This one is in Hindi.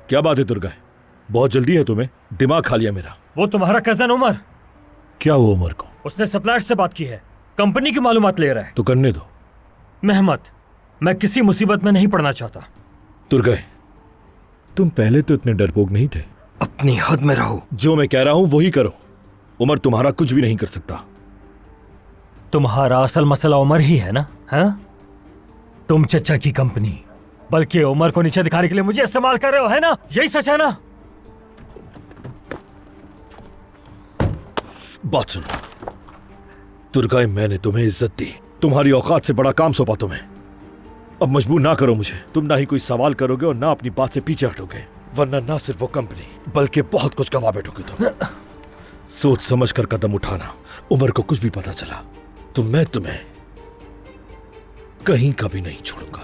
क्या बात है दुर्गा? बहुत जल्दी है तुम्हें, दिमाग खा लिया मेरा। वो तुम्हारा कजन उमर। क्या हुआ उमर को? उसने सप्लायर से बात की है, कंपनी की मालूमात ले रहा है। तो करने दो। मेहमत, मैं किसी मुसीबत में नहीं पड़ना चाहता। दुर्गा, तुम पहले तो इतने डरपोक नहीं थे। अपनी हद में रहो। जो मैं कह रहा हूं वही करो। उमर तुम्हारा कुछ भी नहीं कर सकता। तुम्हारा असल मसला उमर ही है ना? हाँ, तुम चचा की कंपनी बल्कि उमर को नीचे दिखाने के लिए मुझे इस्तेमाल कर रहे हो, है ना? यही सच है ना? बात सुन दुर्गा, मैंने तुम्हें इज्जत दी, तुम्हारी औकात से बड़ा काम सौंपा तुम्हें। अब मजबूर ना करो मुझे। तुम ना ही कोई सवाल करोगे और ना अपनी बात से पीछे हटोगे, वरना ना सिर्फ वो कंपनी बल्कि बहुत कुछ गवा बैठोगे तुम। सोच समझ कर कदम उठाना। उमर को कुछ भी पता चला तो मैं तुम्हें कहीं कभी नहीं छोड़ूंगा।